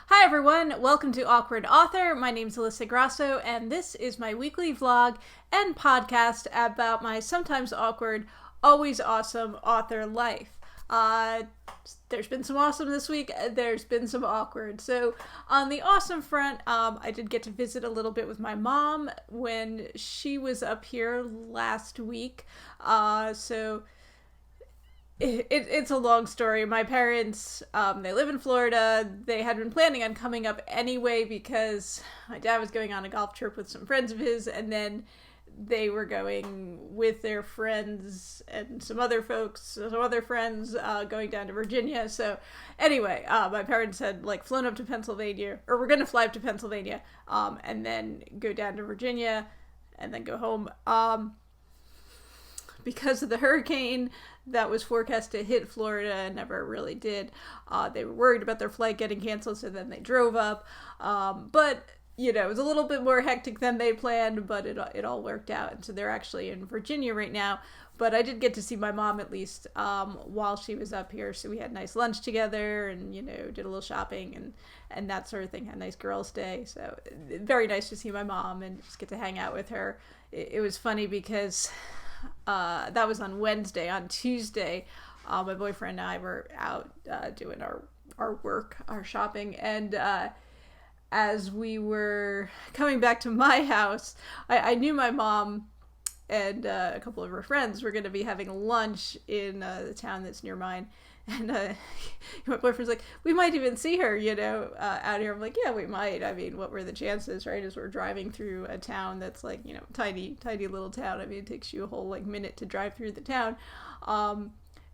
Hi everyone, welcome to Awkward Author. My name's Alyssa Grasso, and this is my weekly vlog and podcast about my sometimes awkward, always awesome author life. There's been some awesome this week, there's been some awkward. So on the awesome front, I did get to visit a little bit with my mom when she was up here last week. It's a long story. My parents, they live in Florida. They had been planning on coming up anyway because my dad was going on a golf trip with some friends of his, and then they were going with their friends and some other friends, going down to Virginia. So anyway, my parents had flown up to Pennsylvania, or were going to fly up to Pennsylvania, and then go down to Virginia and then go home. Because of the hurricane that was forecast to hit Florida and never really did. They were worried about their flight getting canceled, so then they drove up. But, it was a little bit more hectic than they planned, but it all worked out. And so they're actually in Virginia right now. But I did get to see my mom at least while she was up here. So we had a nice lunch together and, did a little shopping and that sort of thing. Had a nice girls' day. So very nice to see my mom and just get to hang out with her. It was funny because that was on Wednesday. On Tuesday, my boyfriend and I were out doing our work, our shopping, and as we were coming back to my house, I knew my mom and a couple of her friends were going to be having lunch in the town that's near mine. And my boyfriend's like, we might even see her, out here. I'm like, yeah, we might. I mean, what were the chances, right? As we're driving through a town that's tiny, tiny little town. I mean, it takes you a whole minute to drive through the town.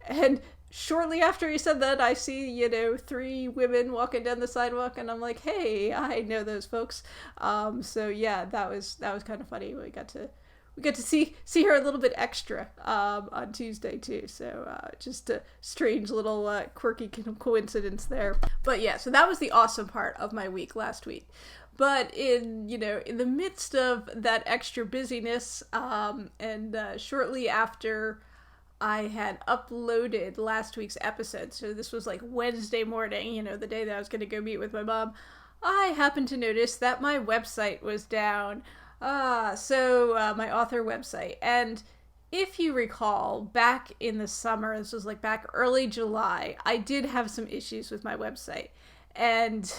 And shortly after he said that, I see, three women walking down the sidewalk, and I'm like, hey, I know those folks. So yeah, that was kind of funny. We got to see her a little bit extra on Tuesday too. So just a strange little quirky coincidence there. But yeah, so that was the awesome part of my week last week. But in the midst of that extra busyness, and shortly after I had uploaded last week's episode, so this was Wednesday morning, the day that I was going to go meet with my mom, I happened to notice that my website was down. My author website. And if you recall, back in the summer, this was back early July, I did have some issues with my website. And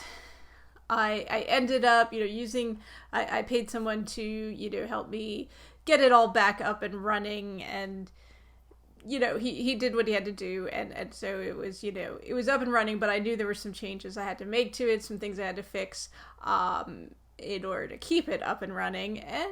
I ended up, I paid someone to, help me get it all back up and running. And, he did what he had to do. And so it was, it was up and running, but I knew there were some changes I had to make to it, some things I had to fix, in order to keep it up and running. And,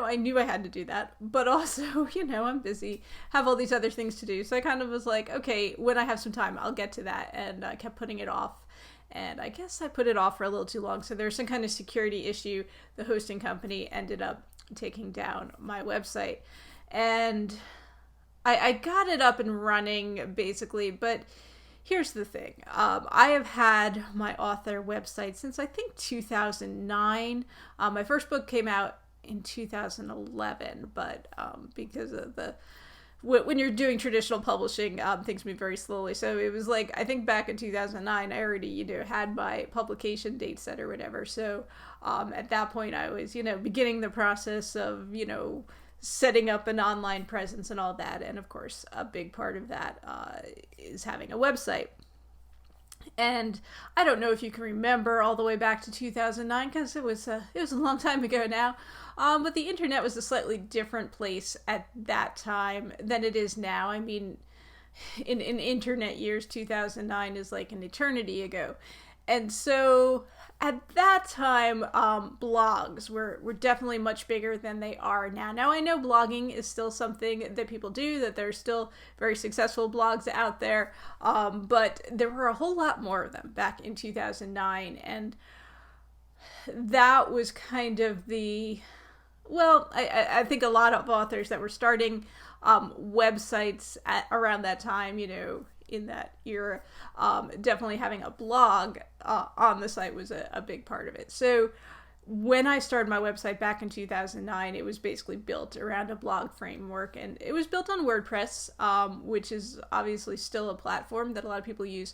I knew I had to do that, but also, I'm busy, have all these other things to do. So I kind of was like, okay, when I have some time, I'll get to that. And I kept putting it off. And I guess I put it off for a little too long. So there's some kind of security issue. The hosting company ended up taking down my website. And I got it up and running, basically, but here's the thing. I have had my author website since I think 2009. My first book came out in 2011, but because of when you're doing traditional publishing, things move very slowly. So it was I think back in 2009, I already, had my publication date set or whatever. So at that point, I was, beginning the process of, setting up an online presence and all that. And of course, a big part of that is having a website. And I don't know if you can remember all the way back to 2009, because it was a long time ago now. But the internet was a slightly different place at that time than it is now. I mean, in internet years, 2009 is an eternity ago. And so at that time, blogs were definitely much bigger than they are now. Now, I know blogging is still something that people do, that there's still very successful blogs out there, but there were a whole lot more of them back in 2009, and that was kind of I think a lot of authors that were starting websites around that time, in that era, definitely having a blog on the site was a big part of it. So when I started my website back in 2009, it was basically built around a blog framework, and it was built on WordPress, which is obviously still a platform that a lot of people use.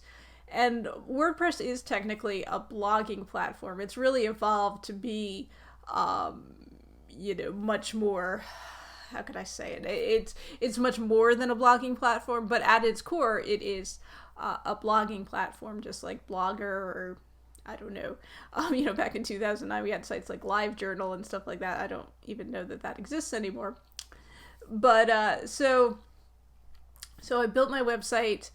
And WordPress is technically a blogging platform. It's really evolved to be, much more, how could I say it? It's much more than a blogging platform, but at its core, it is a blogging platform, just like Blogger or I don't know. Back in 2009, we had sites like LiveJournal and stuff like that. I don't even know that exists anymore. But so I built my website,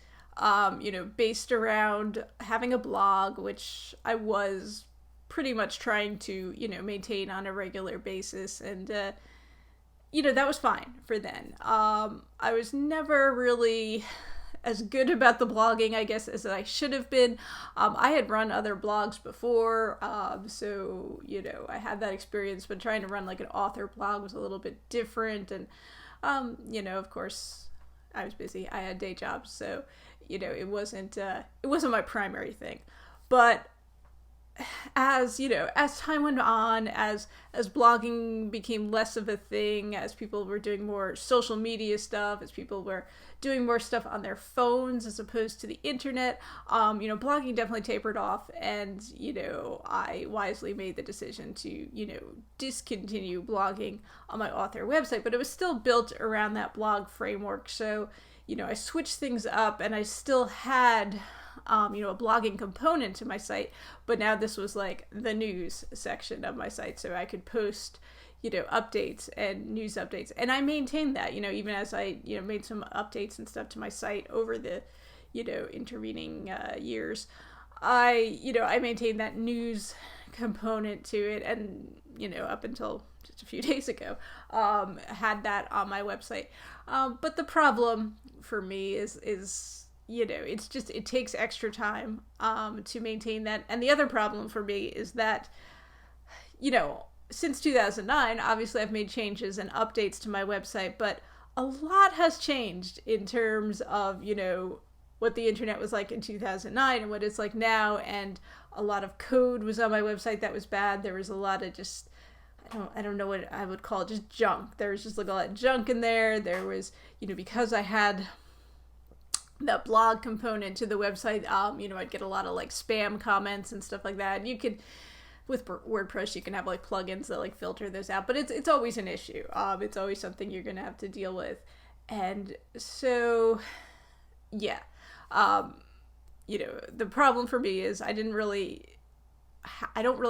based around having a blog, which I was pretty much trying to, maintain on a regular basis. And, that was fine for then. I was never really as good about the blogging, I guess, as I should have been. I had run other blogs before, so, I had that experience, but trying to run like an author blog was a little bit different. And, of course, I was busy. I had day jobs, so, it wasn't my primary thing. But as time went on, as blogging became less of a thing, as people were doing more social media stuff, as people were doing more stuff on their phones as opposed to the internet, blogging definitely tapered off, and I wisely made the decision to discontinue blogging on my author website. But it was still built around that blog framework, so I switched things up, and I still had a blogging component to my site, but now this was like the news section of my site, so I could post updates and news updates, and I maintained that, even as I made some updates and stuff to my site over the intervening years. I maintained that news component to it, and up until just a few days ago, had that on my website. But the problem for me is it takes extra time to maintain that. And the other problem for me is that, since 2009, obviously I've made changes and updates to my website, but a lot has changed in terms of, what the internet was like in 2009 and what it's like now. And a lot of code was on my website that was bad. There was a lot of just, I don't know what I would call it, just junk. There was just like a lot of junk in there. There was, because I had that blog component to the website, I'd get a lot of like spam comments and stuff like that. And you could, with WordPress, you can have like plugins that like filter those out, but it's always an issue. It's always something you're going to have to deal with. And so, yeah, the problem for me is I don't really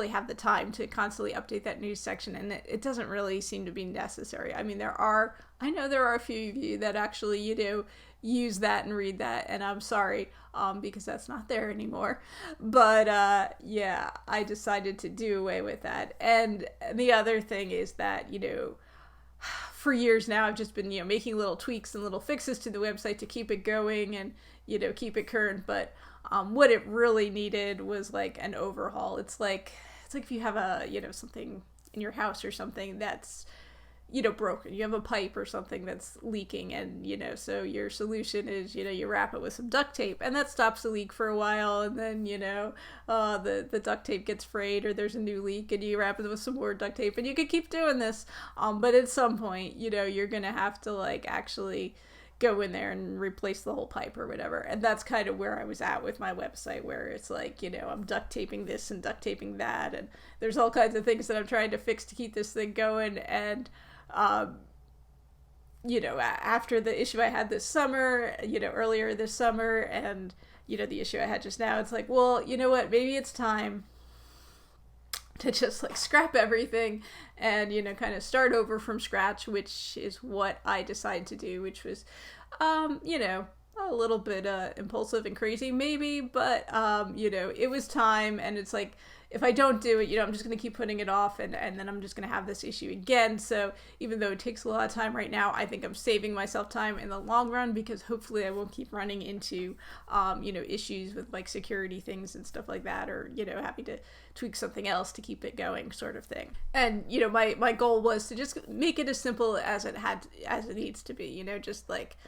have the time to constantly update that news section, and it doesn't really seem to be necessary. I mean, I know there are a few of you that actually, use that and read that, and I'm sorry, because that's not there anymore. But, yeah, I decided to do away with that. And the other thing is that, for years now, I've just been, making little tweaks and little fixes to the website to keep it going and, keep it current. But what it really needed was like an overhaul. It's like if you have a, something in your house or something that's, broken. You have a pipe or something that's leaking, and, so your solution is, you wrap it with some duct tape, and that stops the leak for a while, and then, the duct tape gets frayed, or there's a new leak, and you wrap it with some more duct tape, and you could keep doing this. But at some point, you're gonna have to, like, actually go in there and replace the whole pipe or whatever. And that's kind of where I was at with my website, where it's like, I'm duct taping this and duct taping that, and there's all kinds of things that I'm trying to fix to keep this thing going. And after the issue I had this summer, earlier this summer, and, the issue I had just now, it's like, well, you know what, maybe it's time to just, like, scrap everything and, kind of start over from scratch, which is what I decided to do, which was, a little bit impulsive and crazy, maybe, but, it was time, and it's like, if I don't do it, I'm just going to keep putting it off, and then I'm just going to have this issue again. So even though it takes a lot of time right now, I think I'm saving myself time in the long run, because hopefully I won't keep running into, issues with, like, security things and stuff like that, or, having to tweak something else to keep it going, sort of thing. And, my goal was to just make it as simple as it needs to be, just like,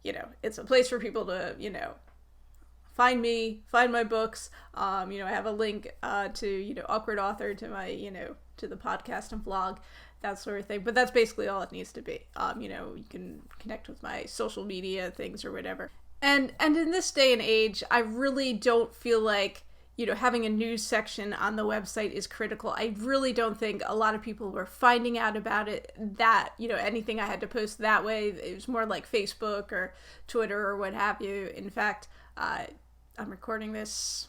it's a place for people to, find me, find my books. I have a link to, Awkward Author, to my, to the podcast and vlog, that sort of thing. But that's basically all it needs to be. You can connect with my social media things or whatever. And in this day and age, I really don't feel like, having a news section on the website is critical. I really don't think a lot of people were finding out about it that, anything I had to post that way. It was more like Facebook or Twitter or what have you. In fact, I'm recording this,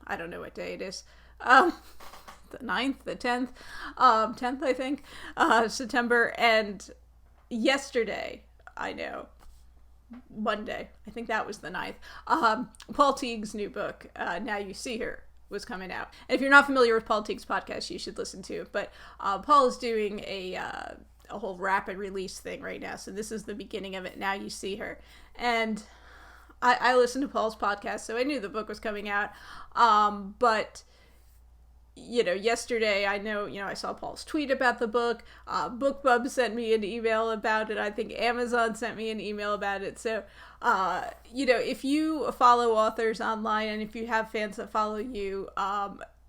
I don't know what day it is. The 9th, the 10th, 10th, I think, September. And yesterday, Monday, I think that was the 9th, Paul Teague's new book, Now You See Her, was coming out. And if you're not familiar with Paul Teague's podcast, you should listen to it. But Paul is doing a whole rapid release thing right now. So this is the beginning of it, Now You See Her. And I listened to Paul's podcast, so I knew the book was coming out. But yesterday, I saw Paul's tweet about the book. BookBub sent me an email about it. I think Amazon sent me an email about it. So, if you follow authors online and if you have fans that follow you,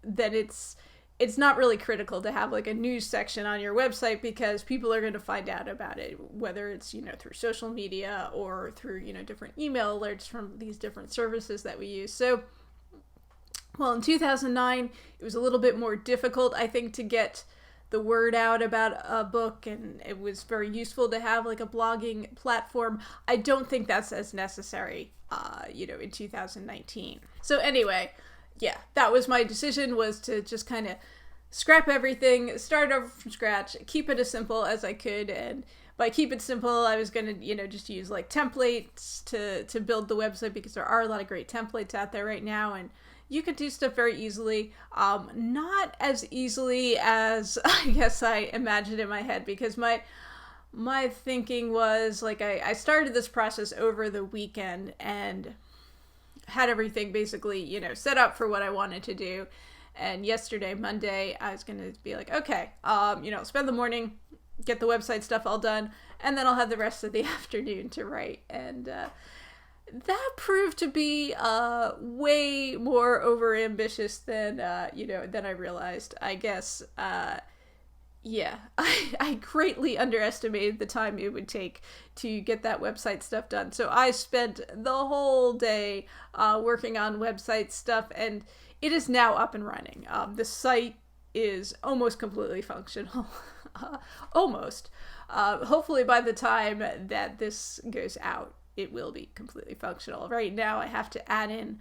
then it's not really critical to have like a news section on your website, because people are going to find out about it, whether it's, through social media or through, different email alerts from these different services that we use. So, well, in 2009, it was a little bit more difficult, I think, to get the word out about a book, and it was very useful to have like a blogging platform. I don't think that's as necessary, in 2019. So anyway, yeah, that was my decision, was to just kind of scrap everything, start over from scratch, keep it as simple as I could. And by keep it simple, I was going to, just use like templates to build the website, because there are a lot of great templates out there right now, and you can do stuff very easily. Not as easily as I guess I imagined in my head, because my thinking was like, I started this process over the weekend and had everything basically, set up for what I wanted to do. And yesterday, Monday, I was going to be like, okay, spend the morning, get the website stuff all done, and then I'll have the rest of the afternoon to write. And that proved to be way more overambitious than than I realized. I guess, I greatly underestimated the time it would take to get that website stuff done. So I spent the whole day working on website stuff, and it is now up and running. The site is almost completely functional. Almost. Hopefully by the time that this goes out, it will be completely functional. Right now, I have to add in,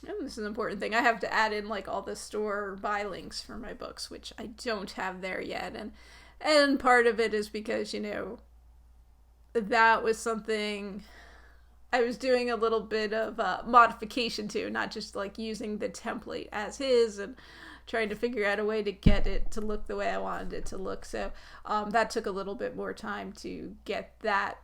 this is an important thing, I have to add in like all the store buy links for my books, which I don't have there yet. And part of it is because, that was something I was doing a little bit of modification to, not just like using the template as is and trying to figure out a way to get it to look the way I wanted it to look. So that took a little bit more time to get that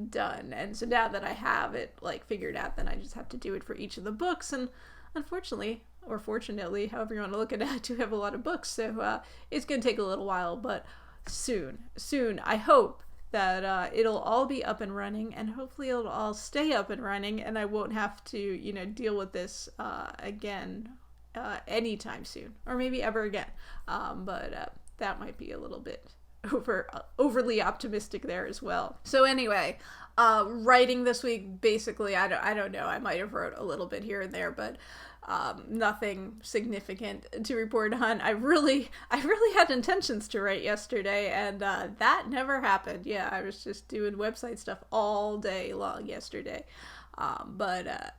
done. And so now that I have it like figured out, then I just have to do it for each of the books. And unfortunately, or fortunately, however you want to look at it, I do have a lot of books, so it's going to take a little while, but soon, I hope that it'll all be up and running, and hopefully it'll all stay up and running, and I won't have to, deal with this again anytime soon, or maybe ever again. But that might be a little bit overly optimistic there as well. So anyway, writing this week, basically, I don't know, I might have wrote a little bit here and there, but nothing significant to report on. I really had intentions to write yesterday, and that never happened. Yeah, I was just doing website stuff all day long yesterday. But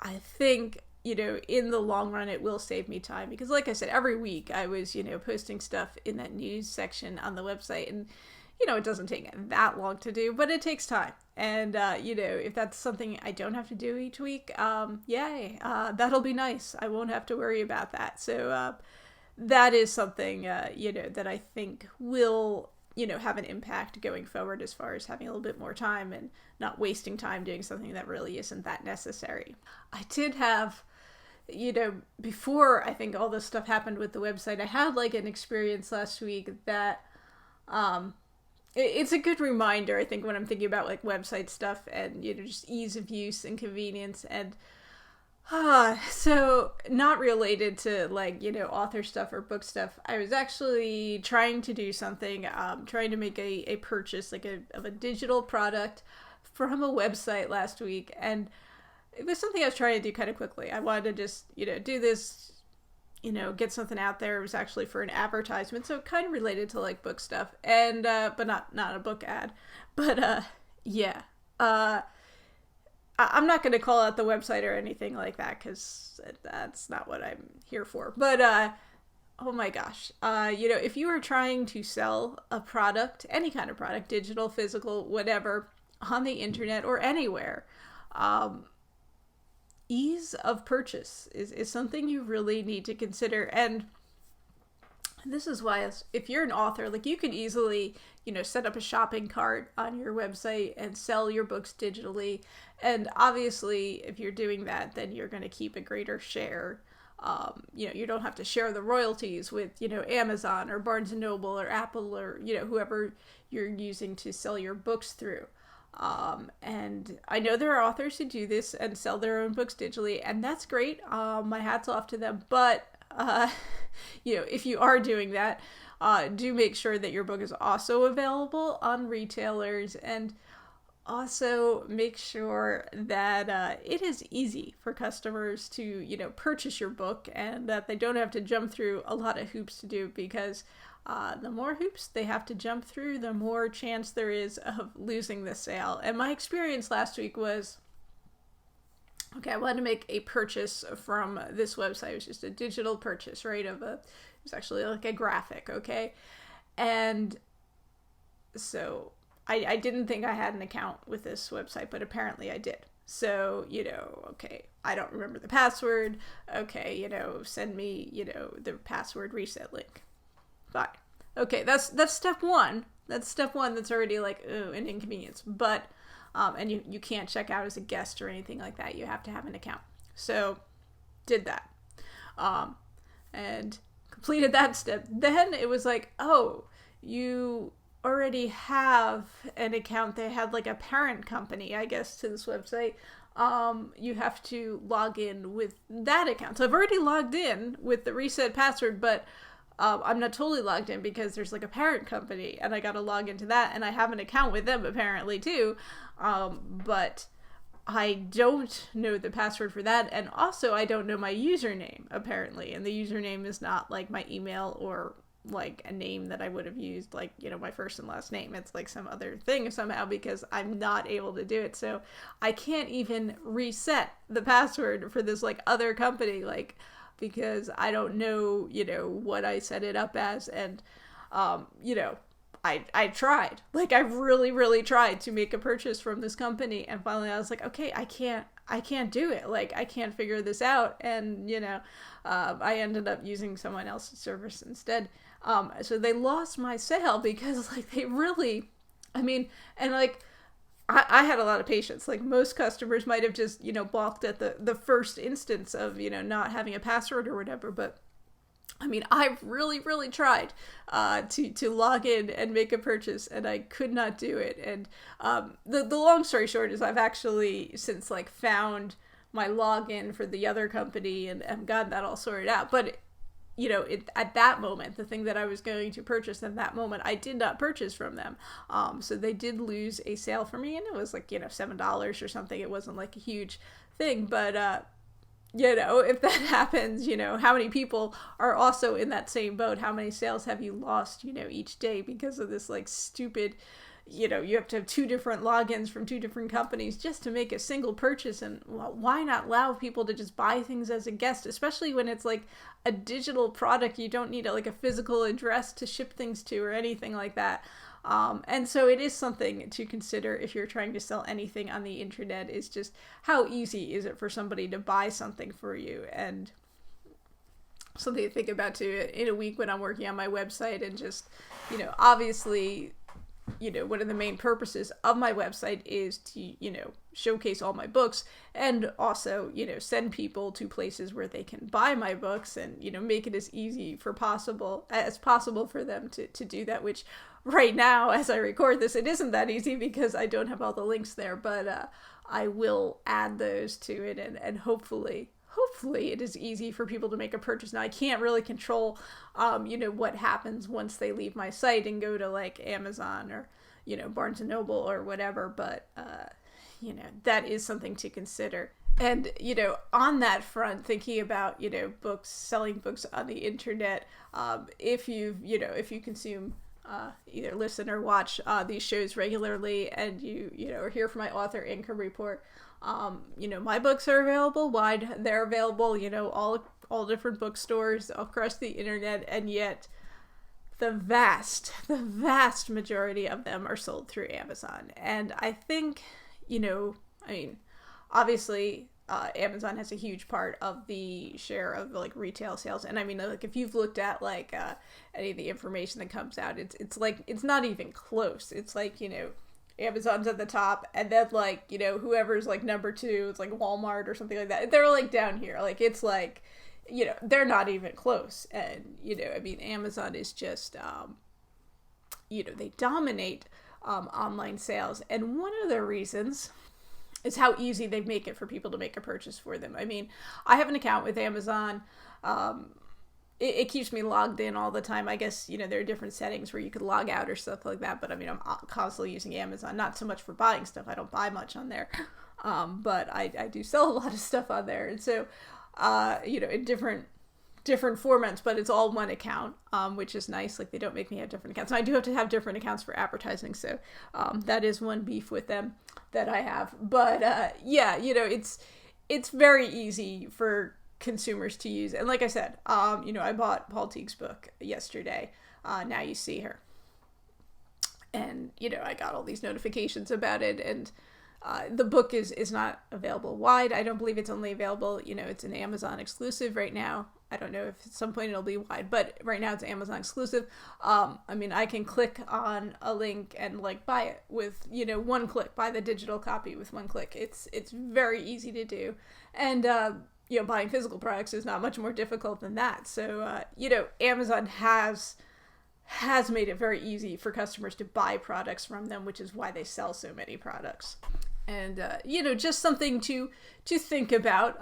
I think, in the long run, it will save me time, because like I said, every week I was, posting stuff in that news section on the website, and, it doesn't take that long to do, but it takes time. And, if that's something I don't have to do each week, yay, that'll be nice. I won't have to worry about that. So, that is something, that I think will, have an impact going forward, as far as having a little bit more time and not wasting time doing something that really isn't that necessary. I did have, before I think all this stuff happened with the website, I had like an experience last week that, it's a good reminder, I think, when I'm thinking about like website stuff and, just ease of use and convenience. And so not related to like, author stuff or book stuff. I was actually trying to do something, trying to make a purchase like of a digital product from a website last week, and it was something I was trying to do kind of quickly. I wanted to just, do this, get something out there. It was actually for an advertisement, so kind of related to like book stuff, and but not a book ad. But yeah, I'm not going to call out the website or anything like that, because that's not what I'm here for. But oh my gosh, if you are trying to sell a product, any kind of product, digital, physical, whatever, on the internet or anywhere, ease of purchase is something you really need to consider. And this is why, if you're an author, like, you can easily, set up a shopping cart on your website and sell your books digitally. And obviously, if you're doing that, then you're going to keep a greater share. You don't have to share the royalties with, Amazon or Barnes & Noble or Apple or, whoever you're using to sell your books through. And I know there are authors who do this and sell their own books digitally, and that's great. My hat's off to them. But, if you are doing that, do make sure that your book is also available on retailers, and also make sure that it is easy for customers to, purchase your book, and that they don't have to jump through a lot of hoops to do, because the more hoops they have to jump through, the more chance there is of losing the sale. And my experience last week was, okay, I wanted to make a purchase from this website. It was just a digital purchase, right? It was actually like a graphic, okay? And so I didn't think I had an account with this website, but apparently I did. So, okay, I don't remember the password. Okay, send me, the password reset link. Fine. Okay, that's step one. That's step one that's already like, an inconvenience. But, and you can't check out as a guest or anything like that. You have to have an account. So, did that. And completed that step. Then it was like, oh, you already have an account. They had like a parent company, I guess, to this website. You have to log in with that account. So I've already logged in with the reset password, but I'm not totally logged in because there's like a parent company, and I got to log into that, and I have an account with them apparently too. But I don't know the password for that, and also I don't know my username apparently, and the username is not like my email or like a name that I would have used, like, my first and last name. It's like some other thing somehow, because I'm not able to do it. So I can't even reset the password for this like other company, like, because I don't know, what I set it up as. And, I tried, like, I really, really tried to make a purchase from this company. And finally I was like, okay, I can't do it. Like, I can't figure this out. And, I ended up using someone else's service instead. So they lost my sale because, like, they really, and like, I had a lot of patience. Like, most customers might have just, balked at the first instance of, not having a password or whatever. But I really, really tried to log in and make a purchase, and I could not do it. And the long story short is, I've actually since like found my login for the other company and gotten that all sorted out. But at that moment, the thing that I was going to purchase in that moment, I did not purchase from them. So they did lose a sale for me, and it was like, $7 or something. It wasn't like a huge thing, but if that happens, how many people are also in that same boat? How many sales have you lost, each day because of this like stupid, you have to have 2 different logins from 2 different companies just to make a single purchase. And why not allow people to just buy things as a guest, especially when it's like a digital product? You don't need a physical address to ship things to or anything like that. And so it is something to consider if you're trying to sell anything on the internet, is just how easy is it for somebody to buy something for you. And something to think about too in a week when I'm working on my website. And just, obviously, one of the main purposes of my website is to, showcase all my books, and also, send people to places where they can buy my books, and, make it as easy as possible for them to do that, which right now, as I record this, it isn't that easy because I don't have all the links there, but I will add those to it, and hopefully it is easy for people to make a purchase. Now, I can't really control, what happens once they leave my site and go to like Amazon or, Barnes & Noble or whatever, but, that is something to consider. And, on that front, thinking about, books, selling books on the internet, if you consume, either listen or watch these shows regularly, and or hear from my author income report, my books are available wide. They're available, all different bookstores across the internet, and yet the vast majority of them are sold through Amazon. And I think, obviously, Amazon has a huge part of the share of like retail sales. And if you've looked at like any of the information that comes out, it's like, it's not even close. It's like, Amazon's at the top, and then like, whoever's like number 2, it's like Walmart or something like that. They're like down here. Like, it's like, they're not even close. And, Amazon is just, they dominate online sales. And one of the reasons is how easy they make it for people to make a purchase for them. I have an account with Amazon. It keeps me logged in all the time. I guess, there are different settings where you could log out or stuff like that. But I'm constantly using Amazon, not so much for buying stuff. I don't buy much on there. But I do sell a lot of stuff on there. And so, in different formats, but it's all one account, which is nice. Like, they don't make me have different accounts. And I do have to have different accounts for advertising. So, that is one beef with them that I have. But, it's very easy for consumers to use. And like I said, I bought Paul Teague's book yesterday. Now You See Her. And, I got all these notifications about it, and the book is not available wide. I don't believe it's only available, it's an Amazon exclusive right now. I don't know if at some point it'll be wide, but right now it's Amazon exclusive. I can click on a link and like buy it with, one click, buy the digital copy with one click. It's very easy to do. And, buying physical products is not much more difficult than that. So, Amazon has made it very easy for customers to buy products from them, which is why they sell so many products. And, just something to think about,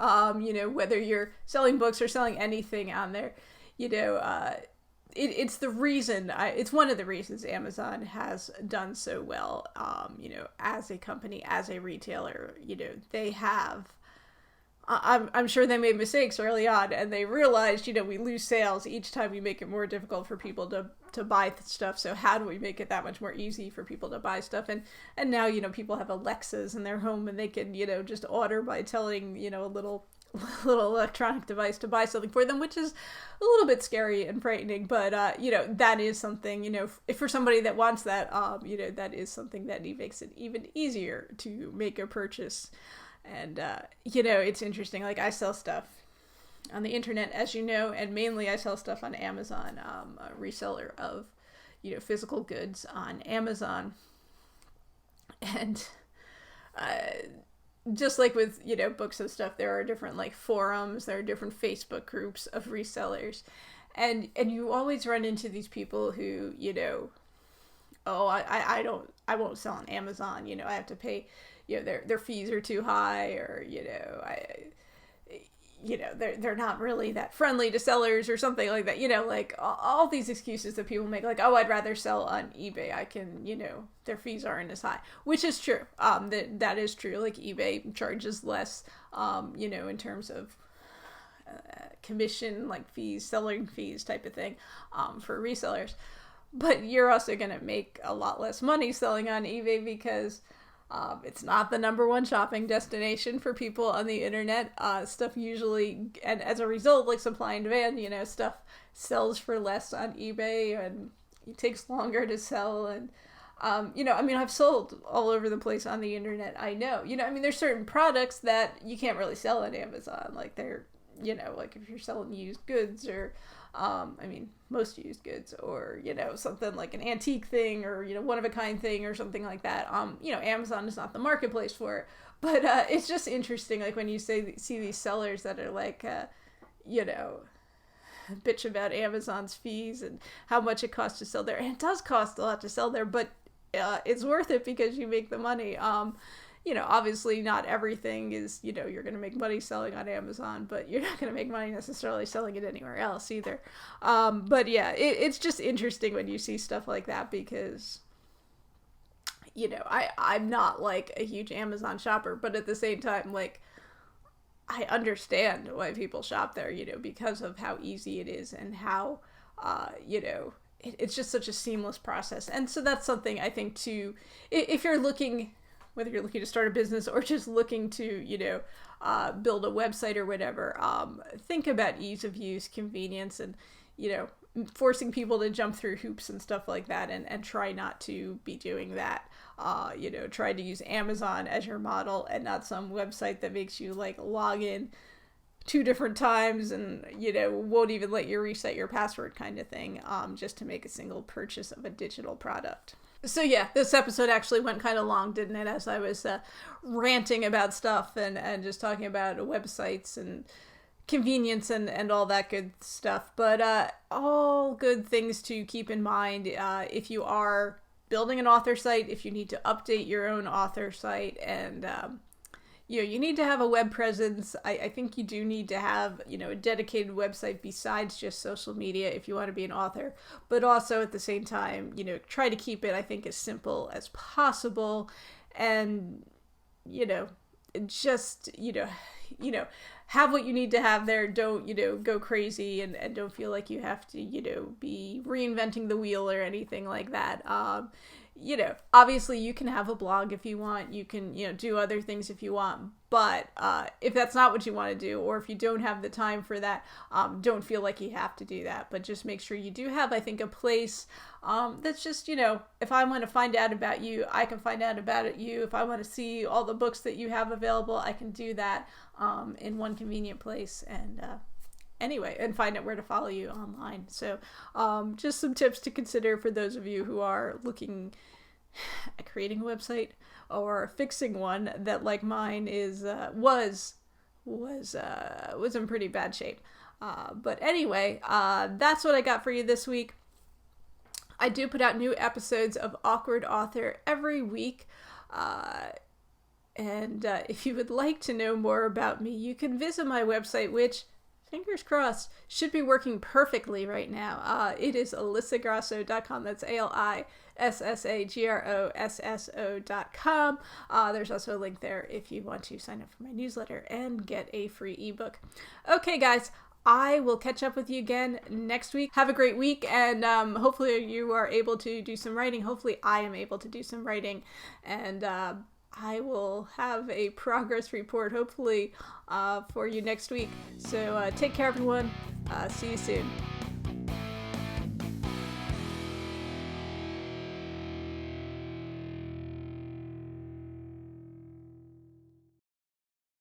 whether you're selling books or selling anything on there, it's the reason, it's one of the reasons Amazon has done so well, as a company, as a retailer. They have, I'm sure they made mistakes early on, and they realized, we lose sales each time we make it more difficult for people to buy stuff. So how do we make it that much more easy for people to buy stuff? And now, people have Alexas in their home, and they can, just order by telling, a little electronic device to buy something for them, which is a little bit scary and frightening. But, that is something, if for somebody that wants that, that is something that makes it even easier to make a purchase. And, it's interesting. Like, I sell stuff on the internet, as you know, and mainly I sell stuff on Amazon, a reseller of, physical goods on Amazon. And, just like with, books and stuff, there are different, like, forums, there are different Facebook groups of resellers. And you always run into these people who, I won't sell on Amazon, I have to pay, their fees are too high, or, they're not really that friendly to sellers or something like that, like all these excuses that people make, like, I'd rather sell on eBay. I can, their fees aren't as high, which is true. That is true. Like, eBay charges less, in terms of commission, like fees, selling fees type of thing, for resellers. But you're also going to make a lot less money selling on eBay because it's not the number one shopping destination for people on the internet. Stuff usually, and as a result, like supply and demand, stuff sells for less on eBay, and it takes longer to sell. And, I've sold all over the place on the internet. I know, there's certain products that you can't really sell on Amazon. Like, they're, like if you're selling used goods, or, most used goods, or, something like an antique thing, or, one-of-a-kind thing, or something like that. Amazon is not the marketplace for it. But it's just interesting, like, when you see these sellers that are like, bitch about Amazon's fees and how much it costs to sell there. And it does cost a lot to sell there, but it's worth it because you make the money. Obviously not everything is, you're going to make money selling on Amazon, but you're not going to make money necessarily selling it anywhere else either. But yeah, it's just interesting when you see stuff like that, because, I'm not like a huge Amazon shopper, but at the same time, like, I understand why people shop there, because of how easy it is and how, it's just such a seamless process. And so that's something I think too, if you're looking, whether you're looking to start a business or just looking to, build a website or whatever, think about ease of use, convenience, and, forcing people to jump through hoops and stuff like that, and try not to be doing that. Try to use Amazon as your model and not some website that makes you like log in 2 different times and, won't even let you reset your password kind of thing, just to make a single purchase of a digital product. So yeah, this episode actually went kind of long, didn't it? As I was ranting about stuff and just talking about websites and convenience and all that good stuff. But all good things to keep in mind if you are building an author site, if you need to update your own author site, and you need to have a web presence. I think you do need to have, a dedicated website besides just social media if you want to be an author. But also at the same time, try to keep it, I think, as simple as possible. And, just, have what you need to have there. Don't, go crazy and don't feel like you have to, be reinventing the wheel or anything like that. Obviously you can have a blog if you want, you can, do other things if you want, but if that's not what you want to do, or if you don't have the time for that, don't feel like you have to do that, but just make sure you do have, I think, a place that's just, if I want to find out about you, I can find out about you. If I want to see all the books that you have available, I can do that in one convenient place, and anyway, and find out where to follow you online. So just some tips to consider for those of you who are looking at creating a website or fixing one that, like mine, was in pretty bad shape. But anyway, that's what I got for you this week. I do put out new episodes of Awkward Author every week. And if you would like to know more about me, you can visit my website, which, fingers crossed, should be working perfectly right now. It is alyssagrosso.com. That's ALISSAGROSSO.com. There's also a link there if you want to sign up for my newsletter and get a free ebook. Okay, guys, I will catch up with you again next week. Have a great week, and hopefully you are able to do some writing. Hopefully I am able to do some writing, and I will have a progress report, hopefully, for you next week. So take care, everyone. See you soon.